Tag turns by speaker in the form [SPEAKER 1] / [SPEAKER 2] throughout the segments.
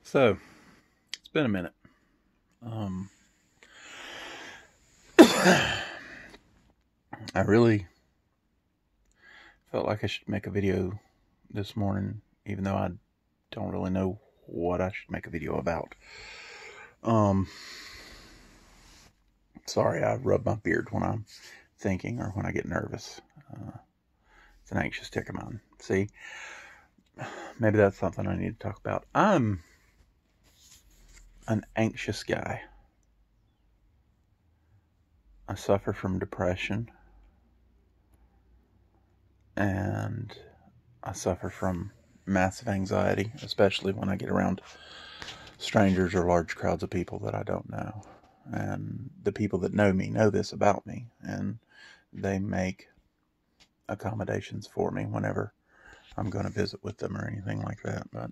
[SPEAKER 1] So, it's been a minute. I really felt like I should make a video this morning, even though I don't really know what I should make a video about. Sorry, I rub my beard when I'm thinking or when I get nervous. It's an anxious tick of mine. See, maybe that's something I need to talk about. I'm an anxious guy. I suffer from depression, and I suffer from massive anxiety, especially when I get around strangers or large crowds of people that I don't know. And the people that know me know this about me, and they make accommodations for me whenever I'm going to visit with them or anything like that. But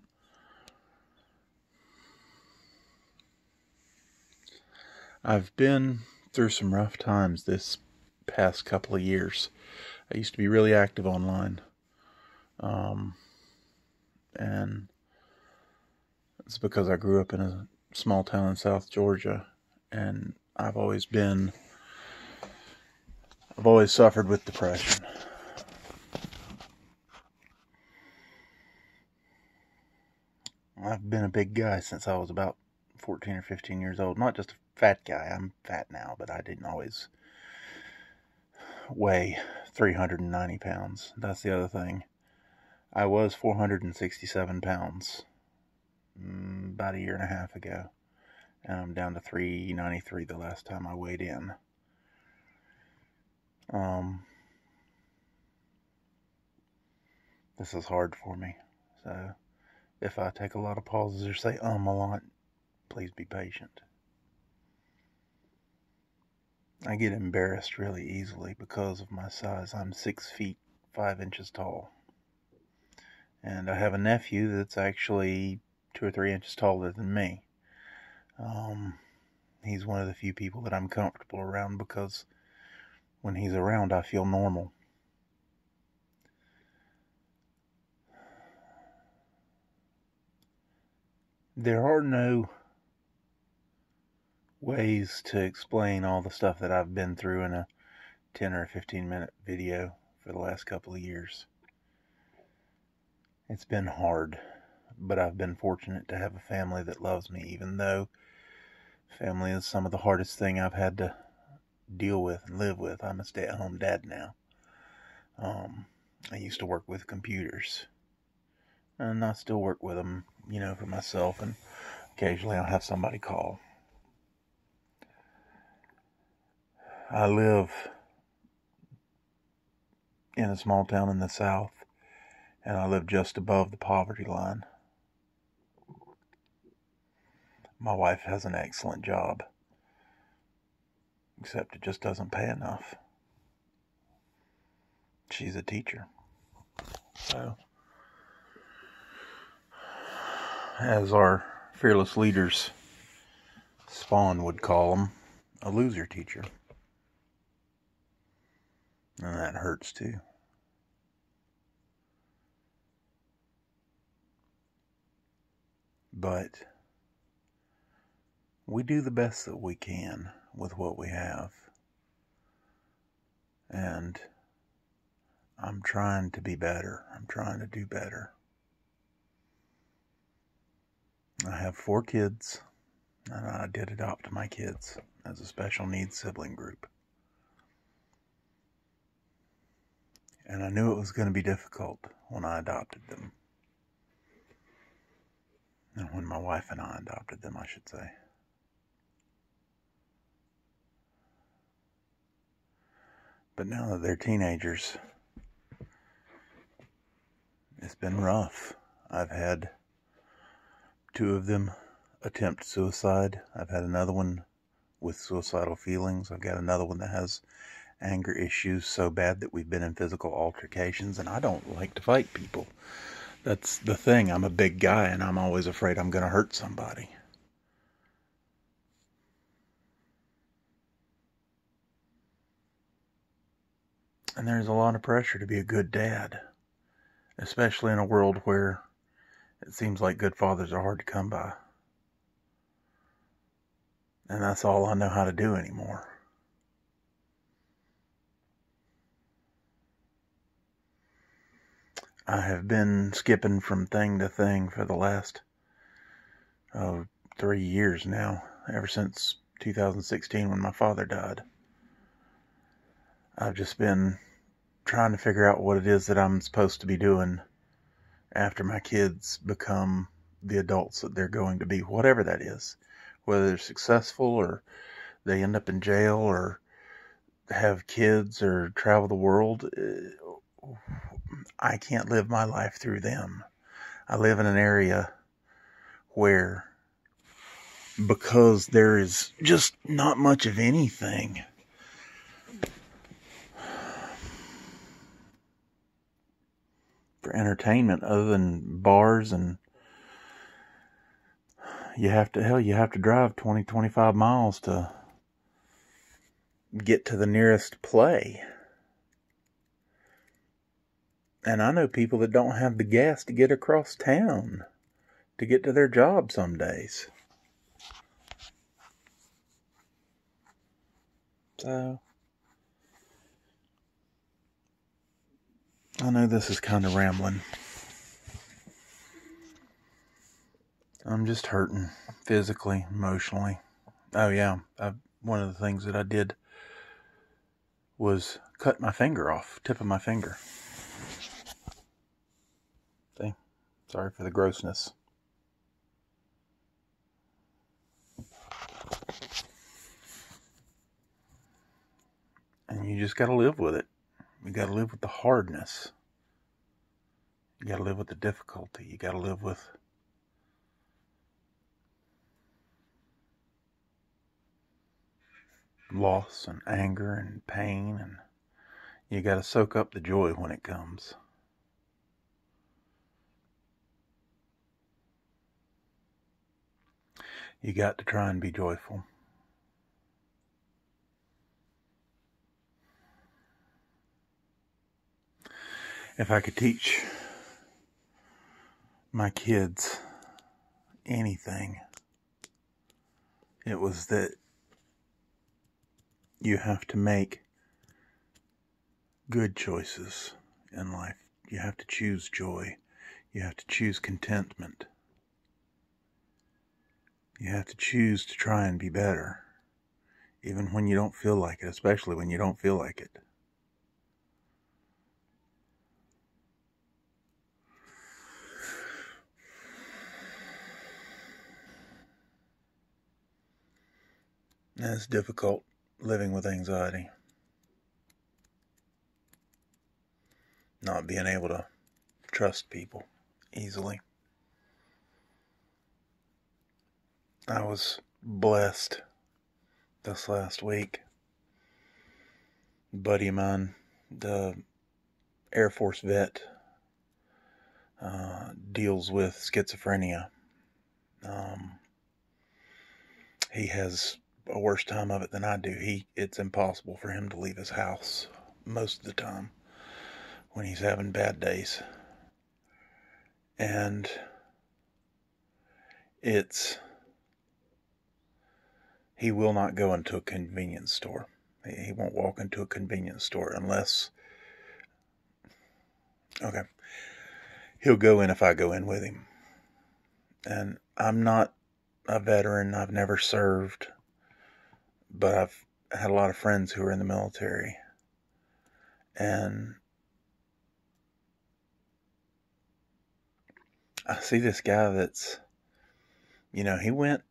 [SPEAKER 1] I've been through some rough times this past couple of years. I used to be really active online. And it's because I grew up in a small town in South Georgia, and I've always suffered with depression. I've been a big guy since I was about 14 or 15 years old. Not just a fat guy. I'm fat now, but I didn't always weigh 390 pounds. That's the other thing. I was 467 pounds about a year and a half ago, and I'm down to 393 the last time I weighed in. This is hard for me, so if I take a lot of pauses or say a lot, please be patient. I get embarrassed really easily because of my size. I'm 6 feet 5 inches tall, and I have a nephew that's actually 2 or 3 inches taller than me. He's one of the few people that I'm comfortable around because when he's around, I feel normal. There are no ways to explain all the stuff that I've been through in a 10 or 15 minute video for the last couple of years. It's been hard, but I've been fortunate to have a family that loves me, even though family is some of the hardest thing I've had to deal with and live with. I'm a stay-at-home dad now. I used to work with computers, and I still work with them, for myself, and occasionally I'll have somebody call. I live in a small town in the South, and I live just above the poverty line. My wife has an excellent job, except it just doesn't pay enough. She's a teacher. So, as our fearless leaders, Spawn would call them, a loser teacher. And that hurts too. But we do the best that we can with what we have. And I'm trying to be better. I'm trying to do better. I have 4 kids, and I did adopt my kids as a special needs sibling group. And I knew it was going to be difficult when I adopted them. And when my wife and I adopted them, I should say. But now that they're teenagers, it's been rough. I've had 2 of them attempt suicide. I've had another one with suicidal feelings. I've got another one that has anger issues so bad that we've been in physical altercations, and I don't like to fight people. That's the thing. I'm a big guy, and I'm always afraid I'm going to hurt somebody. And there's a lot of pressure to be a good dad, especially in a world where it seems like good fathers are hard to come by. And that's all I know how to do anymore. I have been skipping from thing to thing for the last 3 years now, ever since 2016 when my father died. I've just been trying to figure out what it is that I'm supposed to be doing after my kids become the adults that they're going to be, whatever that is. Whether they're successful or they end up in jail or have kids or travel the world, I can't live my life through them. I live in an area where, because there is just not much of anything for entertainment other than bars, and you have to drive 20, 25 miles to get to the nearest play. And I know people that don't have the gas to get across town to get to their job some days. So, I know this is kind of rambling. I'm just hurting physically, emotionally. Oh yeah, one of the things that I did was cut my finger off, tip of my finger. See? Sorry for the grossness. And you just gotta live with it. You gotta live with the hardness. You gotta live with the difficulty. You gotta live with loss and anger and pain, and you gotta soak up the joy when it comes. You got to try and be joyful. If I could teach my kids anything, it was that you have to make good choices in life. You have to choose joy. You have to choose contentment. You have to choose to try and be better, even when you don't feel like it, especially when you don't feel like it. And it's difficult living with anxiety. Not being able to trust people easily. I was blessed this last week. A buddy of mine, the Air Force vet, deals with schizophrenia. He has a worse time of it than I do. It's impossible for him to leave his house most of the time when he's having bad days. And he will not go into a convenience store. He won't walk into a convenience store unless, okay, he'll go in if I go in with him. And I'm not a veteran. I've never served, but I've had a lot of friends who are in the military. And I see this guy that's, he went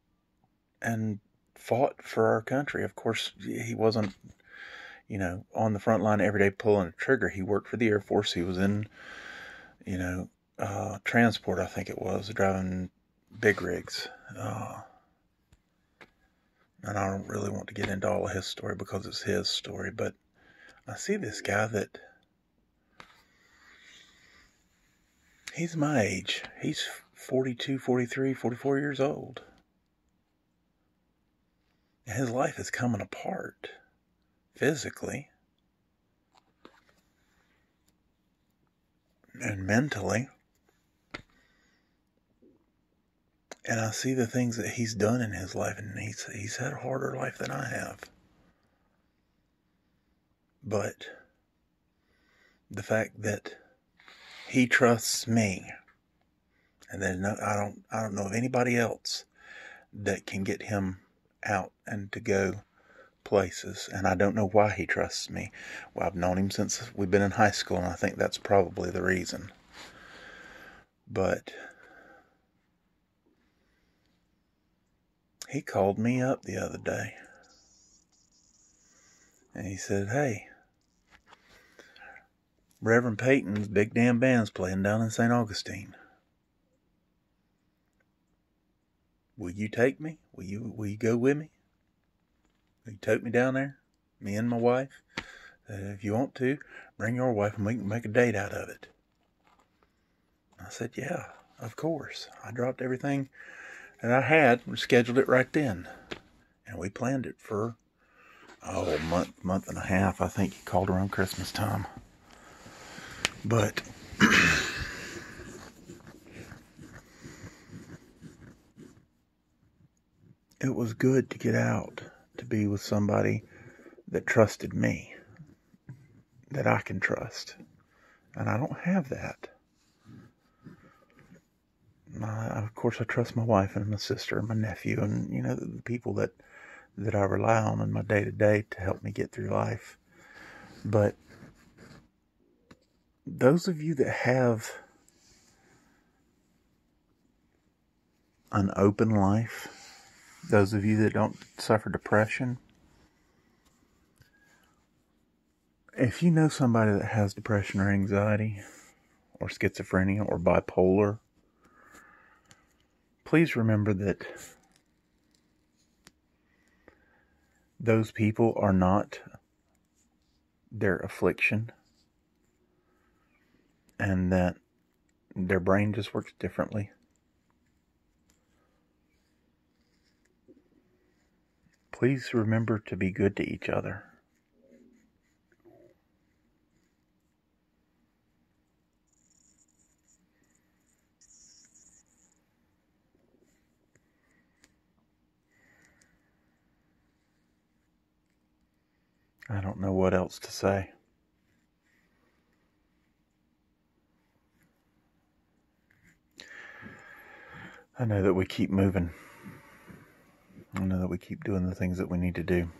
[SPEAKER 1] and fought for our country. Of course, he wasn't, on the front line every day pulling a trigger. He worked for the Air Force. He was in, transport, I think it was, driving big rigs. And I don't really want to get into all of his story because it's his story, but I see this guy that he's my age. He's 42, 43, 44 years old. And his life is coming apart physically and mentally. And I see the things that he's done in his life, and he's had a harder life than I have. But the fact that he trusts me, and then I don't know of anybody else that can get him out and to go places, and I don't know why he trusts me. Well, I've known him since we've been in high school, and I think that's probably the reason. But he called me up the other day, and he said, "Hey, Reverend Peyton's big damn band's playing down in St. Augustine. Will you take me? Will you go with me? Will you take me down there? Me and my wife? If you want to, bring your wife and we can make a date out of it." I said, "Yeah, of course." I dropped everything that I had and scheduled it right then. And we planned it for, a month and a half. I think he called around Christmas time. But it was good to get out, to be with somebody that trusted me, that I can trust. And I don't have that. Of course, I trust my wife and my sister and my nephew and, the people that I rely on in my day-to-day to help me get through life. But those of you that have an open life, those of you that don't suffer depression, if you know somebody that has depression or anxiety or schizophrenia or bipolar, please remember that those people are not their affliction, and that their brain just works differently. Please remember to be good to each other. I don't know what else to say. I know that we keep moving. I know that we keep doing the things that we need to do.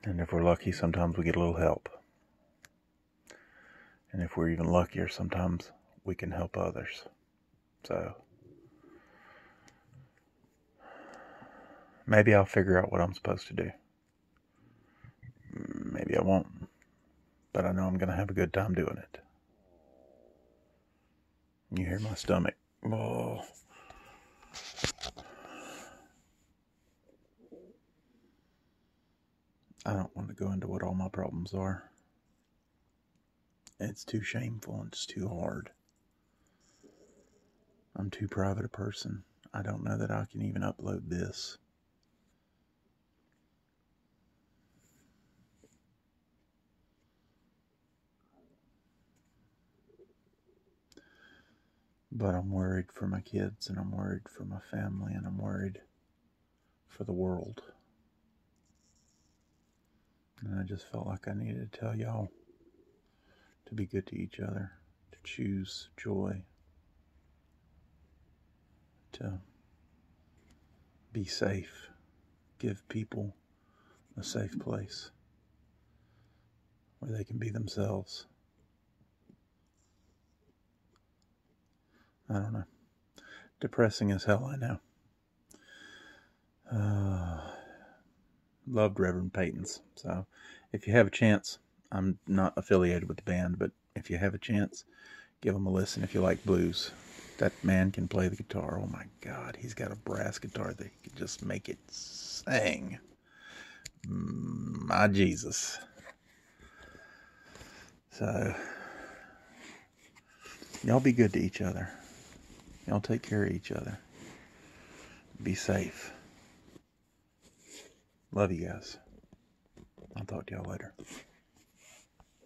[SPEAKER 1] And if we're lucky, sometimes we get a little help. And if we're even luckier, sometimes we can help others. So maybe I'll figure out what I'm supposed to do. Maybe I won't. But I know I'm going to have a good time doing it. You hear my stomach. Oh. I don't want to go into what all my problems are. It's too shameful and it's too hard. I'm too private a person. I don't know that I can even upload this. But I'm worried for my kids, and I'm worried for my family, and I'm worried for the world. And I just felt like I needed to tell y'all to be good to each other, to choose joy, to be safe, give people a safe place where they can be themselves. I don't know. Depressing as hell, I know. Loved Reverend Peyton's. So if you have a chance, I'm not affiliated with the band, but if you have a chance, give them a listen if you like blues. That man can play the guitar. Oh my God, he's got a brass guitar that he can just make it sing. My Jesus. So, y'all be good to each other. Y'all take care of each other. Be safe. Love you guys. I'll talk to y'all later.